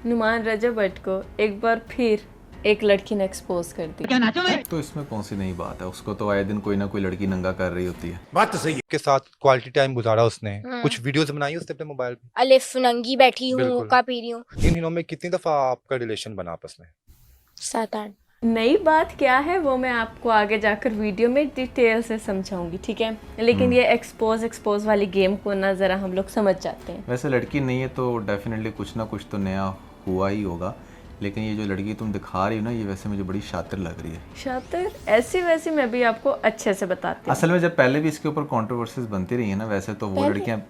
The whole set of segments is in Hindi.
नुमान रजब भट्ट को एक बार फिर एक लड़की ने एक्सपोज कर दी। तो इसमें कौन सी नई बात है, उसको तो आए दिन कोई ना कोई लड़की नंगा कर रही होती है। बात तो सही है। के साथ क्वालिटी टाइम गुजारा उसने, कुछ वीडियोस बनाई उसने अपने मोबाइल पे। अलिफ नंगी बैठी हूँ, बिल्कुल। का पी रही हूँ। इन दिनों में कितनी दफा आपका रिलेशन बना आपस में? 7-8। नई बात क्या है वो मैं आपको आगे जाकर वीडियो में डिटेल से समझाऊंगी, ठीक है। लेकिन ये एक्सपोज वाली गेम को ना जरा हम लोग समझ जाते हैं। वैसे लड़की नहीं है तो डेफिनेटली कुछ ना कुछ तो नया हुआ ही होगा, लेकिन ये जो लड़की तुम दिखा रही हो ना, ये वैसे मुझे बड़ी शातिर लग रही है। शातिर ऐसी वैसी मैं भी आपको अच्छे से बताती हूँ। असल में जब पहले भी इसके ऊपर कंट्रोवर्सीज बनती रही है ना, वैसे तो वो लड़कियां।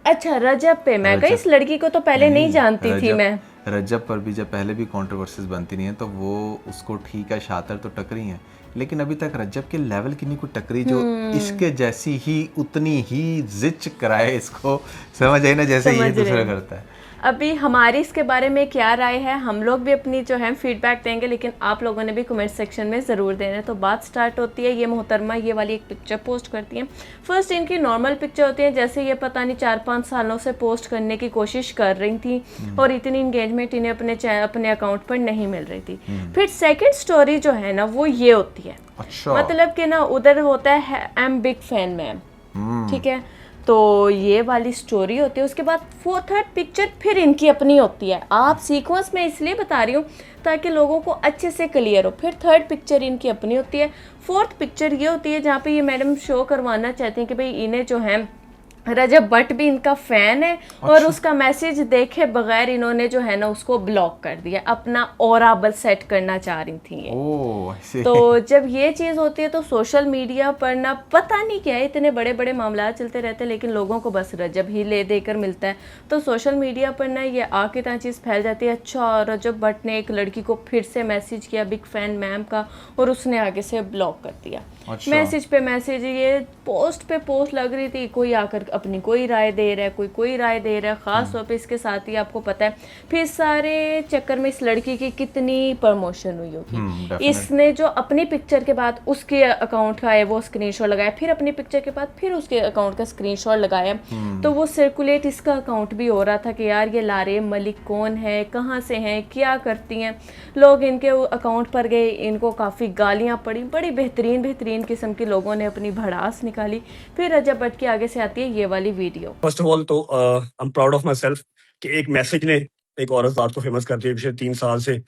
अच्छा, रजब पे मैं कहीं इस लड़की को तो पहले नहीं जानती थी मैं। रजब पर भी जब पहले भी कंट्रोवर्सीज बनती रही हैं तो वो उसको ठीक है शातिर तो टकरी हैं, लेकिन अभी तक रजब के लेवल की नहीं कोई टकरी जो इसके जैसी ही उतनी ही जिच कराए इसको, समझ आई ना, जैसे ये दूसरा करता है। अभी हमारी इसके बारे में क्या राय है, हम लोग भी अपनी जो है फीडबैक देंगे, लेकिन आप लोगों ने भी कमेंट सेक्शन में ज़रूर देना है। तो बात स्टार्ट होती है, ये मोहतरमा ये वाली एक पिक्चर पोस्ट करती हैं। फर्स्ट इनकी नॉर्मल पिक्चर होती है, जैसे ये पता नहीं 4-5 सालों से पोस्ट करने की कोशिश कर रही थी और इतनी इंगेजमेंट इन्हें अपने अकाउंट पर नहीं मिल रही थी। फिर सेकेंड स्टोरी जो है ना वो ये होती है, अच्छा। मतलब कि ना उधर होता है I am big fan ma'am, ठीक है, तो ये वाली स्टोरी होती है। उसके बाद थर्ड पिक्चर फिर इनकी अपनी होती है। आप सीक्वेंस में इसलिए बता रही हूँ ताकि लोगों को अच्छे से क्लियर हो। फिर थर्ड पिक्चर इनकी अपनी होती है। फोर्थ पिक्चर ये होती है जहाँ पे ये मैडम शो करवाना चाहते हैं कि भाई इन्हें जो है रजब भट्ट भी इनका फैन है। अच्छा। और उसका मैसेज देखे बगैर इन्होंने जो है ना उसको ब्लॉक कर दिया, अपना ऑराबल सेट करना चाह रही थी ये। तो जब ये चीज़ होती है तो सोशल मीडिया पर ना पता नहीं क्या है, इतने बड़े बड़े मामला चलते रहते हैं, लेकिन लोगों को बस रजब ही ले देकर मिलता है। तो सोशल मीडिया पर ना ये आके तरह चीज़ फैल जाती है। अच्छा, रजब भट्ट ने एक लड़की को फिर से मैसेज किया बिग फैन मैम का, और उसने आगे से ब्लॉक कर दिया। अच्छा। मैसेज पे मैसेज, ये पोस्ट पे पोस्ट लग रही थी, कोई आकर अपनी कोई राय दे रहा है, कोई राय दे रहा है। ख़ास तौर पे इसके साथ ही आपको पता है फिर सारे चक्कर में इस लड़की की कितनी प्रमोशन हुई होगी। इसने जो अपनी पिक्चर के बाद उसके अकाउंट का है वो स्क्रीनशॉट लगाया, फिर अपनी पिक्चर के बाद फिर उसके अकाउंट का स्क्रीनशॉट लगाया, तो वो सर्कुलेट इसका अकाउंट भी हो रहा था कि यार ये लारे मलिक कौन है, कहाँ से हैं, क्या करती हैं। लोग इनके अकाउंट पर गए, इनको काफ़ी गालियाँ पड़ी, बड़ी बेहतरीन किस्म के लोगों ने अपनी भड़ास निकाली। फिर रजब भट्ट के आगे से आती है ये वाली वीडियो। फर्स्ट ऑफ ऑल तो I am proud of my self कि एक मैसेज ने एक औरत जात को फेमस कर दिया पिछले 3 साल से,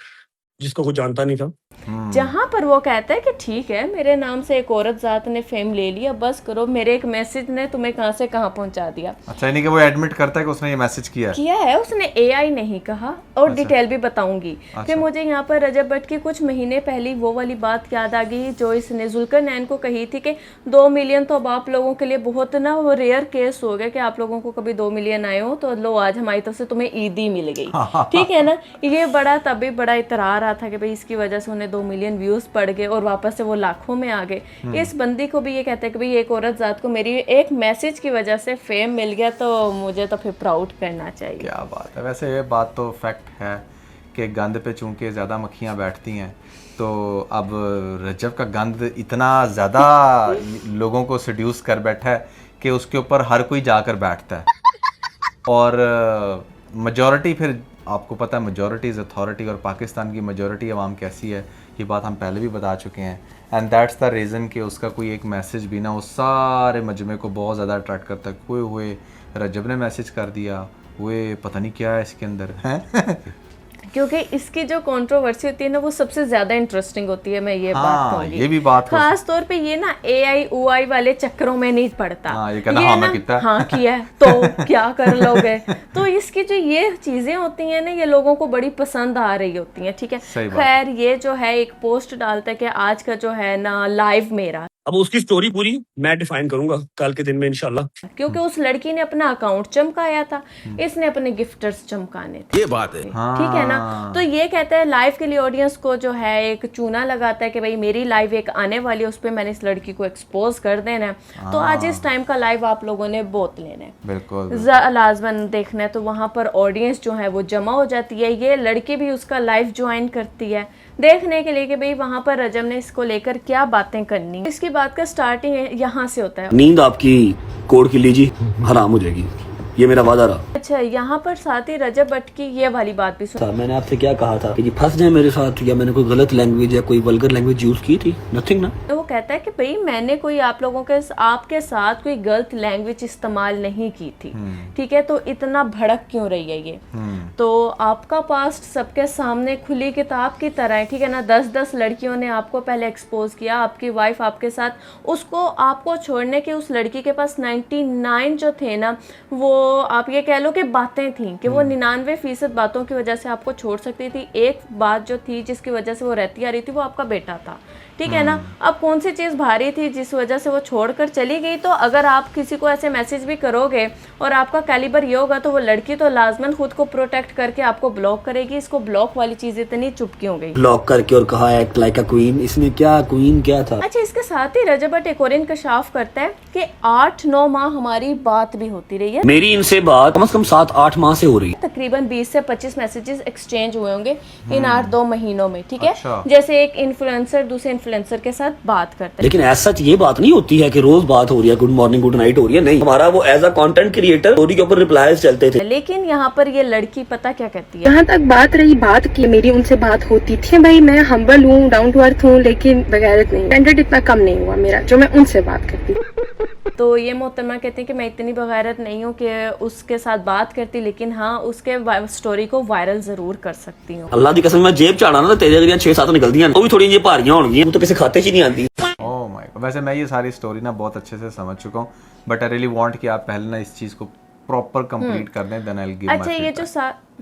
जिसको कुछ जानता नहीं था। जहाँ पर वो कहता है कि ठीक है मेरे नाम से एक औरत जात ने फेम ले लिया, बस करो, मेरे एक मैसेज ने तुम्हें कहाँ से कहाँ पहुँचा दिया। अच्छा, यानी कि वो एडमिट करता है कि उसने ये मैसेज किया है, उसने एआई नहीं कहा, और अच्छा। डिटेल भी बताऊंगी। अच्छा। फिर मुझे यहाँ पर रजब भट्ट की कुछ महीने पहले वो वाली बात याद आ गई जो इसने जुल्करनैन को कही थी कि 2 मिलियन तो अब आप लोगों के लिए बहुत ना वो रेयर केस हो गया कि आप लोगों को कभी 2 मिलियन आए हो, तो लो आज हमारी तरफ से तुम्हें ईद ही मिल गई। ठीक है ना, ये बड़ा तभी बड़ा इतरा रहा था कि भाई इसकी वजह से उन्हें 2 मिलियन व्यूज पड़ गए और वापस से वो लाखों में आ गए। इस बंदी को भी ये कहते हैं कि भाई एक औरत जात को मेरी एक मैसेज की वजह से फेम मिल गया, तो मुझे तो फिर प्राउड करना चाहिए। क्या बात है। वैसे ये बात तो फैक्ट है कि गंद पे चूंकि ज़्यादा मक्खियाँ बैठती हैं, तो अब रजब का गंद इतना ज़्यादा लोगों को सड्यूस कर बैठा है कि उसके ऊपर हर कोई जाकर बैठता है। और मेजॉरिटी, फिर आपको पता है मेजॉरिटी इज़ अथॉरिटी, और पाकिस्तान की मेजॉरिटी अवाम कैसी है ये बात हम पहले भी बता चुके हैं। एंड दैट्स द रीज़न कि उसका कोई एक मैसेज भी ना उस सारे मजमे को बहुत ज़्यादा अट्रैक्ट करता है। कोई हुए रजब ने मैसेज कर दिया, वो पता नहीं क्या है इसके अंदर है। क्योंकि इसकी जो कंट्रोवर्सी होती है ना वो सबसे ज्यादा इंटरेस्टिंग होती है, मैं ये बात कहूंगी। ये भी बात खास तौर पे ये ना एआई ऊआई वाले चक्करों में नहीं पड़ता। ये कहना हाँ मैं कितना हाँ किया है तो क्या कर लोगे। तो इसकी जो ये चीजें होती हैं ना ये लोगों को बड़ी पसंद आ रही होती हैं, ठीक है। खैर ये जो है एक पोस्ट डालता है कि आज का जो है ना लाइव मेरा, अब उसकी स्टोरी पूरी मैं डिफाइन करूंगा कल के दिन में इंशाल्लाह, क्योंकि उस लड़की ने अपना अकाउंट चमकाया था, इसने अपने गिफ्टर्स चमकाने थे। ये बात है, ठीक है ना। तो ये कहता है लाइव के लिए ऑडियंस को जो है एक चूना लगाता है कि भाई मेरी लाइव एक आने वाली है, उस पर मैंने इस लड़की को एक्सपोज कर देना है। तो आज इस टाइम का लाइव आप लोगों ने बहुत लेना है, बिल्कुल लाजमन देखना है। तो वहाँ पर ऑडियंस जो है वो जमा हो जाती है, ये लड़की भी उसका लाइव ज्वाइन करती है देखने के लिए कि भाई वहाँ पर रजब ने इसको लेकर क्या बातें करनी। इसकी बात का स्टार्टिंग यहाँ से होता है। नींद आपकी कोड की लीजिए हराम हो जाएगी। ये मेरा वादा रहा अच्छा, यहाँ पर साथ ही रजब भट्ट की ये वाली बात भी सुन। था। मैंने आपसे क्या कहा था कि जी फंस जाए मेरे साथ, या मैंने कोई गलत लैंग्वेज या कोई वल्गर लैंग्वेज यूज की थी? नथिंग ना। वो कहता है कि भाई मैंने कोई आप लोगों के आपके साथ कोई गलत लैंग्वेज इस्तेमाल नहीं की थी, ठीक है, तो इतना भड़क क्यों रही है ये? तो आपका पास्ट सबके सामने खुली किताब की तरह है, ठीक है ना। 10-10 लड़कियों ने आपको पहले एक्सपोज किया, आपकी वाइफ आपके साथ, उसको आपको छोड़ने के उस लड़की के पास 99 जो थे ना, वो आप ये कह लो कि बातें थी कि वो 99% बातों की वजह से आपको छोड़ सकती थी। एक बात जो थी जिसकी वजह से वो रहती आ रही थी वो आपका बेटा था, ठीक है ना। अब कौन सी चीज़ भारी थी जिस वजह से वो छोड़कर चली गई? तो अगर आप किसी को ऐसे मैसेज भी करोगे और आपका कैलिबर ये होगा तो वो लड़की तो लाजमन खुद को प्रोटेक्ट करके आपको ब्लॉक करेगी। इसको ब्लॉक वाली चीज़ इतनी चुपकी हो गई, ब्लॉक करके और कहा एक्ट लाइक अ क्वीन। इसमें क्या क्वीन क्या था? अच्छा, इसके साथ ही रजब भट्ट एक और इंकशाफ करता है कि 8-9 माह हमारी बात भी होती रही है। मेरी इनसे बात कम से कम 7-8 माह से हो रही है। तकरीबन 20 से 25 मैसेजेस एक्सचेंज हुए होंगे इन 8-2 महीनों में, ठीक है। अच्छा। जैसे एक इन्फ्लुएंसर दूसरे इन्फ्लुएंसर के साथ बात करता है, लेकिन ऐसा ये बात नहीं होती है कि रोज बात हो रही है, गुड मॉर्निंग गुड नाइट हो रही है। नहीं, हमारा वो as a content creator story के ऊपर रिप्लाईज चलते थे। लेकिन यहाँ पर ये लड़की पता क्या कहती है? जहाँ तक बात रही बात की, मेरी उनसे बात होती थी। भाई मैं हम्बल हूँ, डाउन टू अर्थ हूँ, लेकिन बगैरत नहीं। स्टैंडर्ड इतना कम नहीं हुआ मेरा जो मैं उनसे बात करती। तो ये मोहतरमा कहती है कि मैं इतनी बगैरत नहीं हूँ कि उसके साथ बात करती, लेकिन हाँ उसके स्टोरी को वायरल जरूर कर सकती हूँ। अल्लाह की कसम मैं जेब चाड़ा ना तेरे अगलियां 6-7 निकलदियां, वो भी थोड़ी जी भारियां होंगी, तो किसी खाते च ही नहीं आती। ओह माय गॉड, वैसे मैं ये सारी स्टोरी ना बहुत अच्छे से समझ चुका हूँ, बट आई रियली वांट कि आप पहले ना इस चीज़ को प्रॉपर कंप्लीट कर दें, then I will give my अच्छा, ये जो फीडबैक।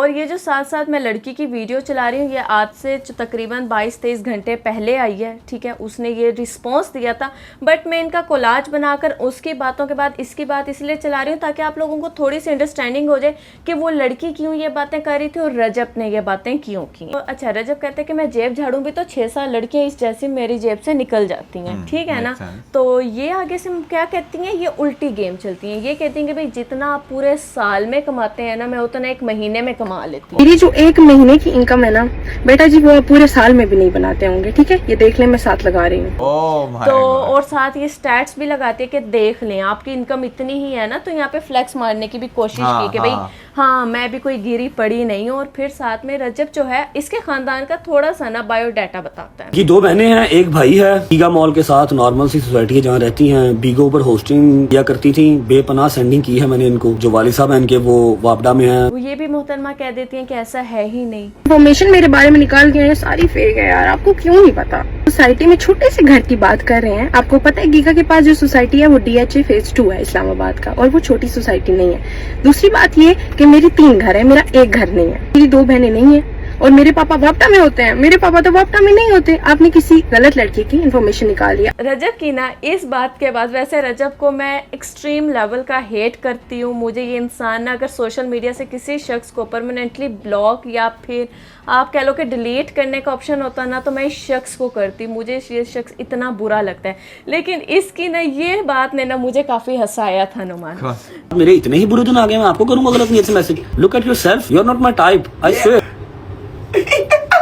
ये जो साथ साथ मैं लड़की की वीडियो चला रही हूँ, ये आज से तकरीबन 22-23 घंटे पहले आई है, ठीक है। उसने ये रिस्पॉन्स दिया था, बट मैं इनका कोलाज बनाकर उसकी बातों के बाद इसकी बात इसलिए चला रही हूँ ताकि आप लोगों को थोड़ी सी अंडरस्टैंडिंग हो जाए कि वो लड़की क्यों ये बातें कर रही थी और रजब ने ये बातें क्यों की। तो अच्छा, रजब कहते हैं कि मैं जेब झाड़ूं भी तो 6-7 लड़कियाँ इस जैसी मेरी जेब से निकल जाती हैं, ठीक है ना। तो ये आगे से क्या कहती हैं, ये उल्टी गेम चलती हैं। ये कहती हैं कि भाई जितना आप पूरे साल में कमाते हैं ना, मैं उतना एक महीने में कमा लेती हूँ। मेरी जो 1 महीने की इनकम है ना बेटा जी, वो पूरे साल में भी नहीं बनाते होंगे, ठीक है। ये देख लें, मैं साथ लगा रही हूँ। ओह माय तो गॉड, और साथ ये स्टैट्स भी लगाती है कि देख लें आपकी इनकम इतनी ही है ना, तो यहाँ पे फ्लेक्स मारने की भी कोशिश की कि भाई हाँ मैं भी कोई गिरी पड़ी नहीं हूँ। और फिर साथ में रजब जो है इसके खानदान का थोड़ा सा ना बायोडाटा बताता है। ये 2 बहनें हैं, एक भाई है। बीगा मॉल के साथ नॉर्मल सी सोसाइटी है जहाँ रहती हैं। बीगो पर होस्टिंग किया करती थी, बेपनाह सेंडिंग की है मैंने इनको। जो वालिद साहब हैं इनके वो वापडा में हैं। वो ये भी मोहतरमा कह देती हैं कि ऐसा है ही नहीं। इन्फॉर्मेशन मेरे बारे में निकाल के सारी फेक है यार, आपको क्यों नहीं पता? सोसाइटी में छोटे से घर की बात कर रहे हैं। आपको पता है गीगा के पास जो सोसाइटी है वो DHA फेज 2 है इस्लामाबाद का, और वो छोटी सोसाइटी नहीं है। दूसरी बात ये कि मेरी 3 घर है, मेरा एक घर नहीं है। मेरी 2 बहनें नहीं है, और मेरे पापा वापटा में होते हैं, मेरे पापा तो वापटा में नहीं होते। आपने किसी गलत लड़के की इन्फॉर्मेशन निकाल लिया। रजब की ना इस बात के बाद, वैसे रजब को मैं एक्सट्रीम लेवल का हेट करती हूँ। मुझे ये इंसान ना अगर सोशल मीडिया से किसी शख्स को परमानेंटली ब्लॉक या फिर आप कह लो कि डिलीट करने का ऑप्शन होता ना, तो मैं इस शख्स को करती। मुझे ये शख्स इतना बुरा लगता है, लेकिन इसकी ना ये बात ने ना मुझे काफ़ी हंसाया था नुमान। मेरे इतने ही बुरे दिन आ गए, मैं आपको करूंगा गलत नीयत से message. Look at yourself, you are not my type, I swear.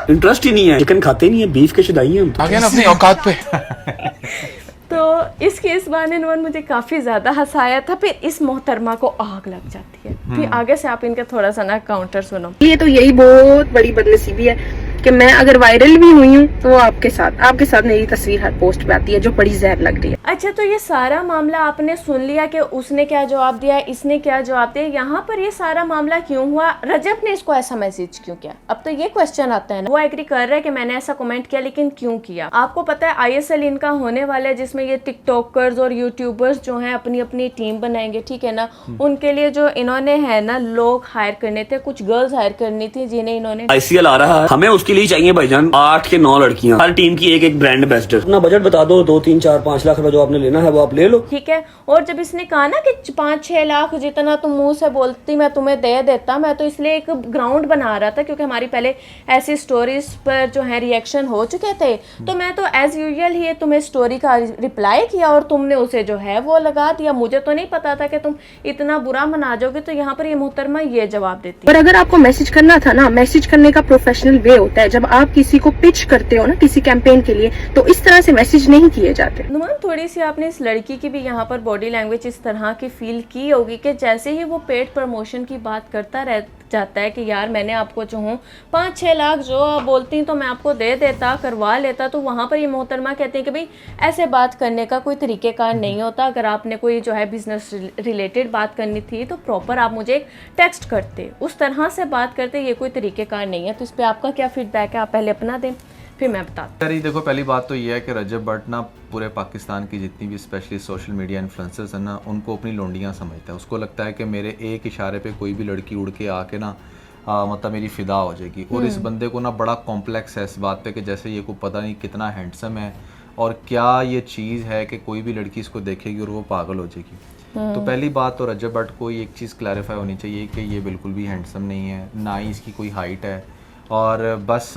Interest ही नहीं है, चिकन खाते नहीं है, बीफ के शुदाई हैं। आ गया ना अपनी औकात पे। तो इसके इस बहाने नुमान मुझे काफ़ी ज़्यादा हंसाया था। फिर इस मोहतरमा को आग लग जाती है। फिर आगे से आप इनका थोड़ा सा ना काउंटर सुनो। ये तो यही बहुत बड़ी बदनसीबी है कि मैं अगर वायरल भी हुई हूँ तो आपके साथ मेरी तस्वीर हर पोस्ट पे आती है, जो बड़ी जहर लग रही है। अच्छा, तो ये सारा मामला आपने सुन लिया कि उसने क्या जवाब दिया, इसने क्या जवाब दिया। यहाँ पर ये सारा मामला क्यों हुआ, रजब ने इसको ऐसा मैसेज क्यों किया? अब तो ये क्वेश्चन आता है ना। वो एग्री कर रहा है कि मैंने ऐसा कमेंट किया, लेकिन क्यों किया? आपको पता है ISL इनका होने वाला है, जिसमें ये टिकटॉकर्स और यूट्यूबर्स जो हैं अपनी अपनी टीम बनाएंगे, ठीक है ना। उनके लिए जो इन्होंने है ना लोग हायर करने थे, कुछ गर्ल्स हायर करनी थी जिन्हें इन्होंने। ICL आ रहा है, हमें उसके लिए चाहिए भाईजान 8 के 9 लड़कियां, हर टीम की एक ब्रांड एम्बेसडर। अपना बजट बता दो, 2, 3, 4, 5 लाख रुपए जो आपने लेना है वो आप ले लो, ठीक है। और जब इसने कहा ना कि 5-6 लाख जितना तुम मुंह से बोलती मैं तुम्हें दे देता, मैं तो इसलिए एक ग्राउंड बना रहा था क्योंकि हमारी पहले ऐसी स्टोरीज पर जो है रिएक्शन हो चुके थे, तो मैं तो एज यूजुअल ही तुम्हें स्टोरी का रिप्लाई किया और तुमने उसे जो है वो लगा दिया। मुझे तो नहीं पता था कि तुम इतना बुरा मना जाओगे। तो यहाँ पर ये मोहतरमा ये जवाब देती है। पर अगर आपको मैसेज करना था ना, मैसेज करने का प्रोफेशनल वे होता है। है जब आप किसी को पिच करते हो ना किसी कैंपेन के लिए, तो इस तरह से मैसेज नहीं किए जाते। नुमान, थोड़ी सी आपने इस लड़की की भी यहाँ पर बॉडी लैंग्वेज इस तरह की फील की होगी कि जैसे ही वो पेड प्रमोशन की बात करता रह जाता है कि यार मैंने आपको जो हूँ 5-6 लाख जो आप बोलती तो मैं आपको दे देता, करवा लेता, तो वहाँ पर ये मोहतरमा कहते हैं कि भाई ऐसे बात करने का कोई तरीक़ेकार नहीं होता। अगर आपने कोई जो है बिजनेस रिलेटेड बात करनी थी तो प्रॉपर आप मुझे एक टेक्स्ट करते, उस तरह से बात करते, ये कोई तरीक़ेकार नहीं है। तो इस पर आपका क्या फीडबैक है, आप पहले अपना दें फिर मैं बताता यार देखो, पहली बात तो ये है कि रजब भट्ट ना पूरे पाकिस्तान की जितनी भी स्पेशली सोशल मीडिया इन्फ्लुएंसर्स हैं ना, उनको अपनी लोंडियाँ समझता है। उसको लगता है कि मेरे एक इशारे पे कोई भी लड़की उड़ के आके ना मतलब मेरी फ़िदा हो जाएगी। और इस बंदे को ना बड़ा कॉम्प्लेक्स है इस बात पे कि जैसे ये को पता नहीं कितना हैंडसम है और क्या ये चीज़ है कि कोई भी लड़की इसको देखेगी और वो पागल हो जाएगी। तो पहली बात तो रजब भट्ट को एक चीज़ क्लैरिफाई होनी चाहिए कि ये बिल्कुल भी हैंडसम नहीं है, ना ही इसकी कोई हाइट है, और बस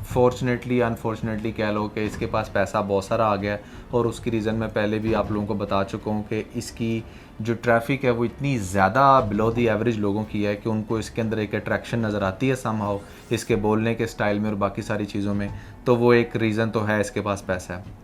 फॉर्चुनेटली अनफॉर्चुनेटली कह लो कि इसके पास पैसा बहुत सारा आ गया है। और उसकी रीज़न मैं पहले भी आप लोगों को बता चुका हूँ कि इसकी जो ट्रैफिक है वो इतनी ज़्यादा बिलो दी एवरेज लोगों की है कि उनको इसके अंदर एक अट्रैक्शन नज़र आती है समहाउ, इसके बोलने के स्टाइल में और बाकी सारी चीज़ों में। तो वो एक रीज़न तो है, इसके पास पैसा है।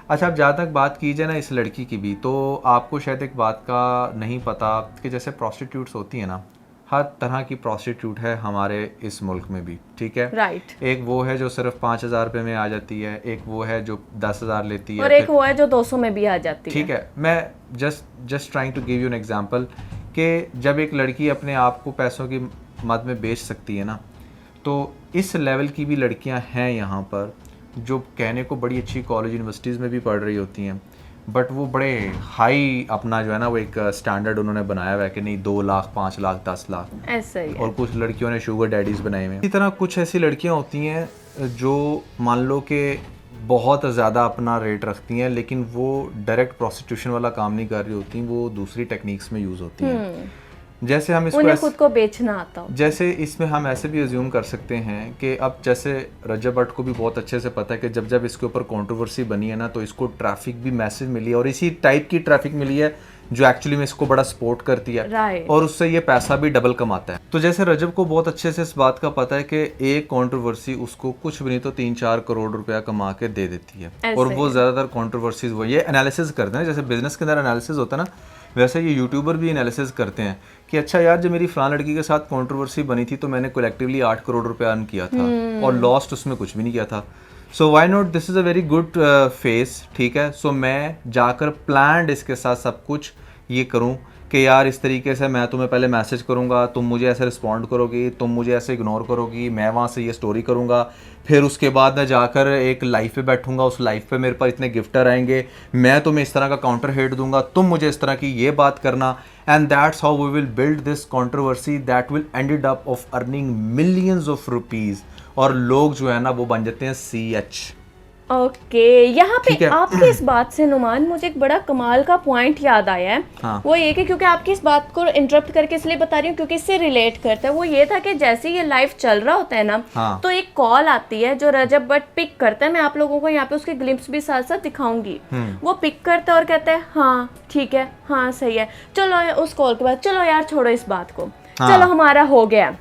अच्छा, अब जहाँ तक बात कीजिए ना इस लड़की की भी, तो आपको शायद एक बात का नहीं पता कि जैसे प्रोस्टिट्यूट्स होती हैं ना, हर तरह की प्रोस्टिट्यूट है हमारे इस मुल्क में भी, ठीक है। राइट। एक वो है जो सिर्फ 5,000 रुपये में आ जाती है, एक वो है जो 10,000 लेती है, और एक वो है जो 200 में भी आ जाती है। ठीक है। मैं just trying to give you an example कि जब एक लड़की अपने आप को पैसों की मद में बेच सकती है ना, तो इस लेवल की भी लड़कियां हैं यहाँ पर जो कहने को बड़ी अच्छी कॉलेज यूनिवर्सिटीज़ में भी पढ़ रही होती हैं, बट वो बड़े हाई अपना जो है ना वो एक स्टैंडर्ड उन्होंने बनाया हुआ है कि नहीं 2 लाख 5 लाख 10 लाख ऐसा ही है। और कुछ लड़कियों ने शुगर डैडीज बनाए हुए हैं। इसी तरह कुछ ऐसी लड़कियां होती हैं जो मान लो कि बहुत ज़्यादा अपना रेट रखती हैं, लेकिन वो डायरेक्ट प्रोस्टिट्यूशन वाला काम नहीं कर रही होती, वो दूसरी टेक्निक्स में यूज़ होती हैं। जैसे हम उन्हें इसको खुद को बेचना आता हो। जैसे इसमें हम ऐसे भी अज्यूम कर सकते हैं कि अब जैसे रजब भट्ट को भी बहुत अच्छे से पता है कि जब जब इसके ऊपर कंट्रोवर्सी बनी है ना, तो इसको ट्रैफिक भी मैसिव मिली है और इसी टाइप की ट्रैफिक मिली है जो एक्चुअली में इसको बड़ा सपोर्ट करती है, राइट। और उससे ये पैसा भी डबल कमाता है। तो जैसे रजब को बहुत अच्छे से इस बात का पता है कि एक कंट्रोवर्सी उसको कुछ भी नहीं तो 3-4 करोड़ रुपया कमा के दे देती है। और वो ज़्यादातर कंट्रोवर्सीज वो ये एनालिसिस करते हैं, जैसे बिजनेस के अंदर एनालिसिस होता है ना, वैसे ये यूट्यूबर भी एनालिसिस करते हैं कि अच्छा यार जब मेरी फलां लड़की के साथ कंट्रोवर्सी बनी थी तो मैंने कलेक्टिवली 8 करोड़ रुपया अर्न किया था और लॉस्ट उसमें कुछ भी नहीं किया था। So why not, this is a very good face, ठीक है। सो मैं जाकर प्लान्ड इसके साथ सब कुछ ये करूं कि यार इस तरीके से मैं तुम्हें पहले मैसेज करूंगा, तुम मुझे ऐसे रिस्पॉन्ड करोगी, तुम मुझे ऐसे इग्नोर करोगी, मैं वहाँ से ये स्टोरी करूंगा, फिर उसके बाद मैं जाकर एक लाइव पे बैठूंगा, उस लाइव पे मेरे पास इतने गिफ्टर आएंगे, मैं तुम्हें इस तरह का काउंटर हिट दूंगा, तुम मुझे इस तरह की ये बात करना, and that's how we will build this controversy that will ended up of earning millions of rupees. और लोग जो है ना वो बन जाते हैं CH। ओके, यहाँ ठीक पे है। आपकी इस बात से नुमान मुझे एक बड़ा कमाल का पॉइंट याद आया है। हाँ। वो ये कि क्योंकि आपकी इस बात को इंटरप्ट करके इसलिए बता रही हूँ क्योंकि इससे रिलेट करता है। वो ये था कि जैसे ये लाइव चल रहा होता है ना, हाँ। तो एक कॉल आती है जो रजब भट्ट पिक करता है। मैं आप लोगों को यहाँ पे उसके ग्लिम्स भी साथ साथ दिखाऊंगी। वो पिक करता है और कहता है हाँ ठीक है, हाँ सही है, चलो उस कॉल के बाद चलो यार छोड़ो इस बात को, चलो हमारा हो गया।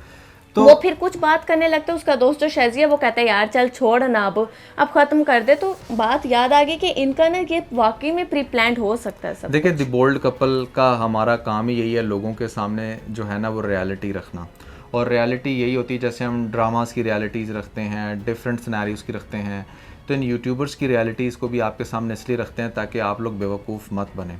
तो वो फिर कुछ बात करने लगता है, उसका दोस्त जो शेजिया वो कहता है यार चल छोड़ ना, अब खत्म कर दे। तो बात याद आ गई कि इनका ना ये वाकई में प्री प्लान्ड हो सकता है सब। देखिए, द बोल्ड कपल का हमारा काम ही यही है, लोगों के सामने जो है ना वो रियलिटी रखना। और रियलिटी यही होती है, जैसे हम ड्रामास की रियलिटीज़ रखते हैं, डिफरेंट सिनेरियोज की रखते हैं, तो इन यूट्यूबर्स की रियलिटीज़ को भी आपके सामने इसलिए रखते हैं ताकि आप लोग बेवकूफ़ मत बने।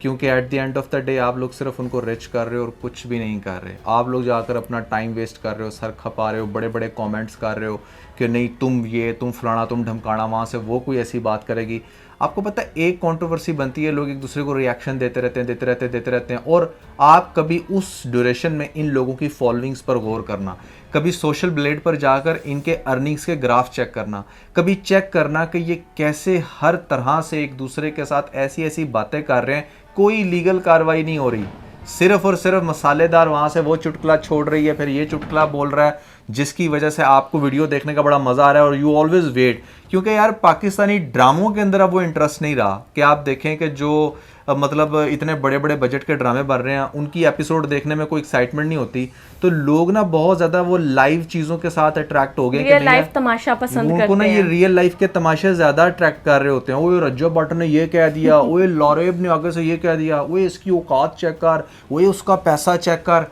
क्योंकि at the end of the day आप लोग सिर्फ उनको रिच कर रहे हो और कुछ भी नहीं कर रहे। आप लोग जाकर अपना टाइम वेस्ट कर रहे हो, सर खपा रहे हो, बड़े बड़े कमेंट्स कर रहे हो कि नहीं तुम ये, तुम फलाना, तुम ढमकाना, वहाँ से वो कोई ऐसी बात करेगी। आपको पता है एक कंट्रोवर्सी बनती है, लोग एक दूसरे को रिएक्शन देते रहते हैं और आप कभी उस ड्यूरेशन में इन लोगों की फॉलोइंग्स पर गौर करना, कभी सोशल ब्लेड पर जाकर इनके अर्निंग्स के ग्राफ चेक करना, कभी चेक करना कि ये कैसे हर तरह से एक दूसरे के साथ ऐसी ऐसी बातें कर रहे हैं, कोई लीगल कार्रवाई नहीं हो रही, सिर्फ और सिर्फ मसालेदार वहाँ से वो चुटकुला छोड़ रही है, फिर ये चुटकुला बोल रहा है, जिसकी वजह से आपको वीडियो देखने का बड़ा मज़ा आ रहा है और यू ऑलवेज वेट। क्योंकि यार पाकिस्तानी ड्रामों के अंदर अब वो इंटरेस्ट नहीं रहा कि आप देखें कि जो मतलब इतने बड़े बड़े बजट के ड्रामे बन रहे हैं, उनकी एपिसोड देखने में कोई एक्साइटमेंट नहीं होती, तो लोग ना बहुत ज़्यादा वो लाइव चीज़ों के साथ अट्रैक्ट हो गए रियल लाइफ तमाशा पसंद उनको ना करते ये हैं। रियल लाइफ के तमाशे ज़्यादा अट्रैक्ट कर रहे होते हैं। ओए रज्जब भट्ट ने ये कह दिया, ओए लारेब ने आगे से ये कह दिया, ओए इसकी औकात चेक कर, ओए उसका पैसा चेक कर।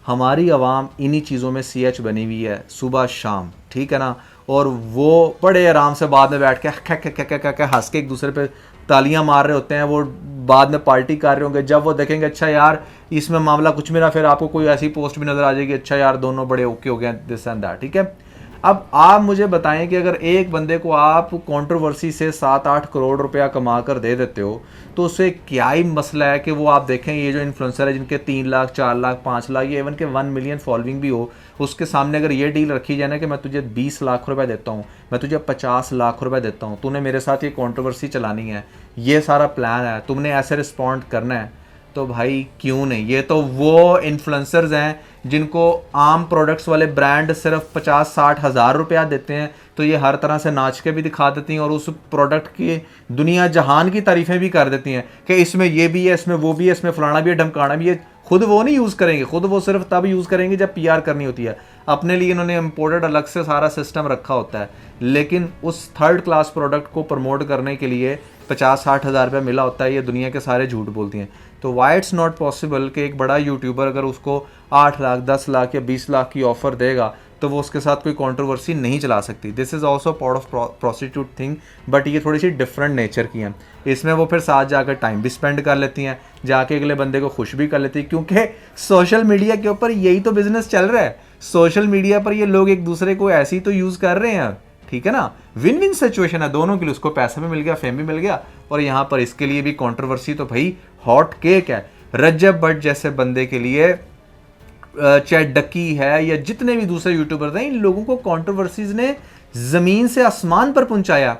हमारी आवाम इन्हीं चीज़ों में CH बनी हुई है सुबह शाम, ठीक है ना, और वो बड़े आराम से बाद में बैठ के हंस के एक दूसरे पे तालियां मार रहे होते हैं, वो बाद में पार्टी कर रहे होंगे। जब वो देखेंगे अच्छा यार इसमें मामला कुछ भी ना, फिर आपको कोई ऐसी पोस्ट भी नज़र आ जाएगी, अच्छा यार दोनों बड़े ओके हो गए, दिस एंड दैट, ठीक है। अब आप मुझे बताएं कि अगर एक बंदे को आप कंट्रोवर्सी से 7-8 करोड़ रुपया कमा कर दे देते हो, तो उससे क्या ही मसला है कि वो आप देखें ये जो इन्फ्लुएंसर है जिनके 3 लाख 4 लाख 5 लाख या इवन के 1 मिलियन फॉलोइंग भी हो, उसके सामने अगर ये डील रखी जाए ना कि मैं तुझे 20 लाख रुपए देता हूँ, मैं तुझे 50 लाख रुपए देता हूँ, तूने मेरे साथ ये कंट्रोवर्सी चलानी है, ये सारा प्लान है, तुमने ऐसे रिस्पॉन्ड करना है, तो भाई क्यों नहीं। ये तो वो इन्फ्लुएंसर्स हैं जिनको आम प्रोडक्ट्स वाले ब्रांड सिर्फ 50-60 हज़ार रुपया देते हैं, तो ये हर तरह से नाच के भी दिखा देती हैं और उस प्रोडक्ट की दुनिया जहान की तारीफ़ें भी कर देती हैं कि इसमें ये भी है, इसमें वो भी है, इसमें फलाना भी है, ढमकाना भी है। खुद वो नहीं यूज़ करेंगे, खुद वो सिर्फ तब यूज़ करेंगे जब PR करनी होती है। अपने लिए इन्होंने इम्पोर्टेड अलग से सारा सिस्टम रखा होता है, लेकिन उस थर्ड क्लास प्रोडक्ट को प्रमोट करने के लिए 50-60 हज़ार रुपया मिला होता है। ये दुनिया के सारे झूठ बोलती हैं। तो वाई इट्स नॉट पॉसिबल कि एक बड़ा यूट्यूबर अगर उसको 8 लाख 10 लाख या 20 लाख की ऑफर देगा तो वो उसके साथ कोई कंट्रोवर्सी नहीं चला सकती। This is also part of prostitute thing, but ये थोड़ी सी डिफरेंट नेचर की हैं। इसमें वो फिर साथ जाकर टाइम भी स्पेंड कर लेती हैं, जाके अगले बंदे को खुश भी कर लेती हैं, क्योंकि सोशल मीडिया के ऊपर यही तो बिजनेस चल रहा है। सोशल मीडिया पर ये लोग एक दूसरे को ऐसे ही तो यूज़ कर रहे हैं, ठीक है ना। विन विन सिचुएशन है दोनों के लिए, उसको पैसा भी मिल गया, फेम भी मिल गया, और यहाँ पर इसके लिए भी कंट्रोवर्सी तो भाई हॉट केक है। रज्जब भट्ट जैसे बंदे के लिए चाहे डक्की है या जितने भी दूसरे यूट्यूबर्स हैं, इन लोगों को कंट्रोवर्सीज ने ज़मीन से आसमान पर पहुंचाया।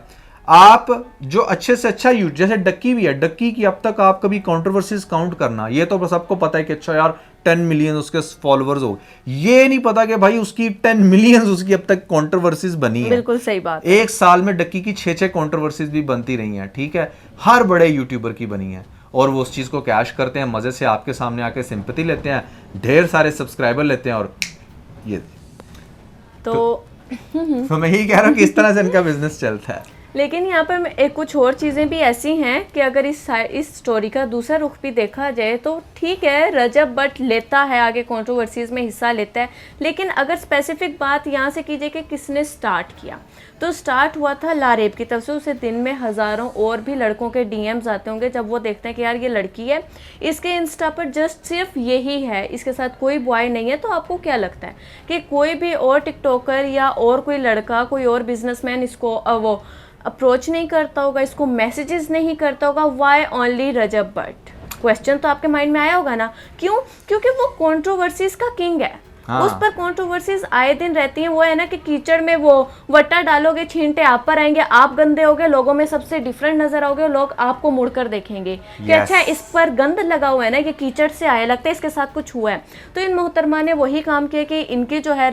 आप जो अच्छे से अच्छा जैसे डक्की भी है, डक्की की अब तक आप कभी कंट्रोवर्सीज काउंट करना, ये तो बस आपको पता है कि अच्छा यार 10 मिलियन उसके फॉलोअर्स हो, ये नहीं पता कि भाई उसकी 10 मिलियन उसकी अब तक कंट्रोवर्सीज बनी है। बिल्कुल सही बात। एक साल में डक्की की 6-6 कंट्रोवर्सीज भी बनती रही हैं, ठीक है, हर बड़े यूट्यूबर की बनी है, और वो उस चीज़ को कैश करते हैं, मज़े से आपके सामने आके सिंपैथी लेते हैं, ढेर सारे सब्सक्राइबर लेते हैं, और ये तो मैं यही कह रहा हूँ कि इस तरह से इनका बिजनेस चलता है। लेकिन यहाँ पर एक कुछ और चीज़ें भी ऐसी हैं कि अगर इस स्टोरी का दूसरा रुख भी देखा जाए तो ठीक है, रजब भट्ट लेता है आगे कंट्रोवर्सीज़ में हिस्सा लेता है, लेकिन अगर स्पेसिफिक बात यहाँ से कीजिए कि किसने स्टार्ट किया, तो स्टार्ट हुआ था लारेब की तरफ से। उसे दिन में हज़ारों और भी लड़कों के DMs आते होंगे जब वो देखते हैं कि यार ये लड़की है, इसके इंस्टा पर जस्ट सिर्फ यही है, इसके साथ कोई बॉय नहीं है। तो आपको क्या लगता है कि कोई भी और टिकटॉकर या और कोई लड़का, कोई और बिजनेसमैन इसको वो अप्रोच नहीं करता होगा, इसको मैसेजेस नहीं करता होगा? वाई ओनली रजब भट्ट? क्वेश्चन तो आपके माइंड में आया होगा ना। क्यों? क्योंकि वो कंट्रोवर्सीज का किंग है। हाँ। उस पर कंट्रोवर्सीज आए दिन रहती हैं। वो है ना कि कीचड़ में वो वट्टा डालोगे, छींटे आप पर आएंगे, आप गंदे होगे, लोगों में सबसे डिफरेंट नजर आओगे, लोग आपको मुड़कर देखेंगे कि अच्छा इस पर गंद लगा हुआ है ना, ये कीचड़ से आया, लगता है इसके साथ कुछ हुआ है। तो इन मोहतरमा ने वही काम किया कि इनकी जो है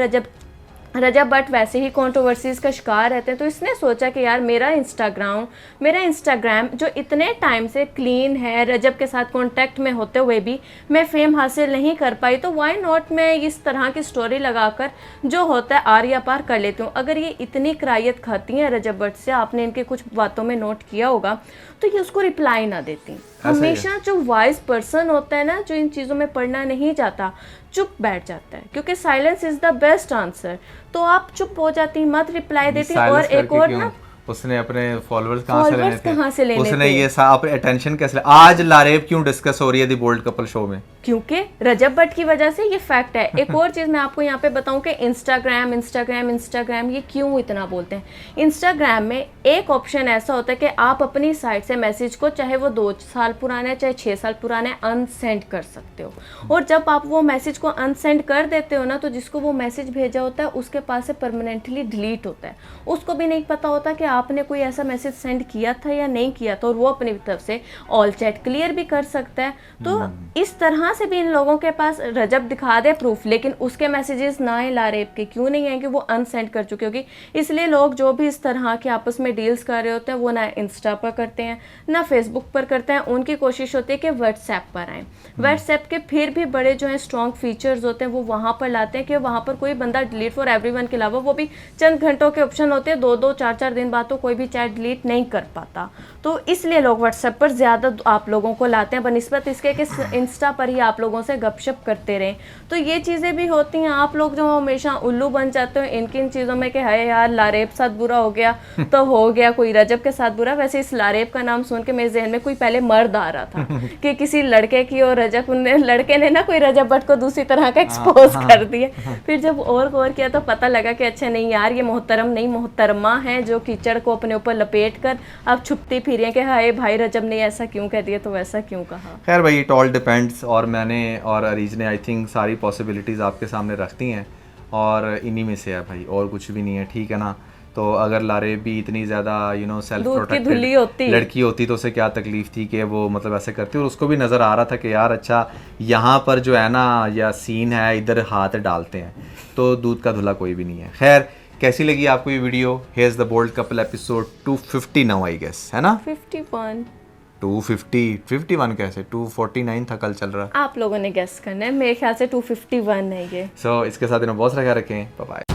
रजब भट्ट वैसे ही कंट्रोवर्सीज का शिकार रहते हैं। तो इसने सोचा कि यार मेरा इंस्टाग्राम जो इतने टाइम से क्लीन है, रजब के साथ कांटेक्ट में होते हुए भी मैं फेम हासिल नहीं कर पाई, तो वाई नॉट मैं इस तरह की स्टोरी लगाकर जो होता है आर या पार कर लेती हूँ। अगर ये इतनी करायत खाती हैं रजब भट्ट से, आपने इनके कुछ बातों में नोट किया होगा, तो ये उसको रिप्लाई ना देती। हमेशा जो वाइज पर्सन होता है ना, जो इन चीज़ों में पढ़ना नहीं चाहता, चुप बैठ जाता है, क्योंकि silence is the best answer. तो आप चुप हो जाती, मत रिप्लाई देती। और एक और ना, उसने अपने फॉलोअर्स कहाँ से लेने थे? उसने थे? ये अपने अटेंशन कैसे आज लारेब क्यों डिस्कस हो रही है दी बोल्ड कपल शो में? क्योंकि रजब भट्ट की वजह से, ये फैक्ट है। एक और चीज़ मैं आपको यहाँ पे बताऊँ कि इंस्टाग्राम ये क्यों इतना बोलते हैं। इंस्टाग्राम में एक ऑप्शन ऐसा होता है कि आप अपनी साइट से मैसेज को, चाहे वो 2 साल पुराना है चाहे 6 साल पुराना है, अनसेंड कर सकते हो। और जब आप वो मैसेज को अनसेंड कर देते हो ना, तो जिसको वो मैसेज भेजा होता है उसके पास से परमानेंटली डिलीट होता है। उसको भी नहीं पता होता कि आपने कोई ऐसा मैसेज सेंड किया था या नहीं किया था, और वो अपनी तरफ से ऑल चैट क्लियर भी कर सकता है। तो इस तरह जहाँ से भी इन लोगों के पास रजब दिखा दे प्रूफ, लेकिन उसके मैसेजेस ना आए लारेब के, क्यों नहीं आएंगे? वो अनसेंड कर चुके होगी। इसलिए लोग जो भी इस तरह के आपस में डील्स कर रहे होते हैं वो ना इंस्टा पर करते हैं ना फेसबुक पर करते हैं, उनकी कोशिश होती है कि व्हाट्सएप पर आएँ। व्हाट्सएप के फिर भी बड़े जो हैं स्ट्रॉन्ग फीचर्स होते हैं वो वहाँ पर लाते हैं कि वहाँ पर कोई बंदा डिलीट फॉर एवरीवन के अलावा वो भी चंद घंटों के ऑप्शन होते हैं, 2-2 4-4 दिन बाद तो कोई भी चैट डिलीट नहीं कर पाता। तो इसलिए लोग व्हाट्सएप पर ज़्यादा आप लोगों को लाते हैं बनिस्बत इसके कि इंस्टा पर ही आप लोगों से गपशप करते रहें। तो ये चीज़ें भी होती हैं। आप लोग जो हमेशा उल्लू बन जाते हो इन चीज़ों में कि हाय यार लारेब साथ बुरा हो गया तो हो गया, कोई रजब के साथ बुरा। वैसे इस लारेब का नाम सुन के मेरे जहन में कोई पहले मर्द आ रहा था कि किसी लड़के की और रजब लड़के ने ना कोई रजब भट्ट को दूसरी तरह का एक्सपोज कर दिया। फिर जब और गौर किया तो पता लगा कि अच्छा नहीं यार, ये मोहतरम नहीं मोहतरमा है जो कीचड़ को अपने ऊपर लपेट कर अब छुपती फिर रही है कि हाय भाई रजब ने ऐसा क्यों कह दिया, तो वैसा क्यों कहा। खैर भाई इट ऑल डिपेंड्स, और मैंने और अरीज ने आई थिंक सारी पॉसिबिलिटीज़ आपके सामने रखती हैं और इन्हीं में से है भाई, और कुछ भी नहीं है, ठीक है ना। तो अगर लारेब भी इतनी ज़्यादा सेल्फ प्रोटेक्टेड लड़की होती तो उसे क्या तकलीफ़ थी कि वो मतलब ऐसे करती, और उसको भी नज़र आ रहा था कि यार अच्छा यहाँ पर जो है ना या सीन है इधर हाथ डालते हैं, तो दूध का धुला कोई भी नहीं है। खैर कैसी लगी आपको ये video? Here's the bold couple episode 250 now I guess, है ना? 51 251 कैसे? 249 था कल चल रहा। आप लोगों ने गेस करना है, मेरे ख्याल से 251 है ये। सो इसके साथ बहुत सारा ख्याल रखें, बाय बाय।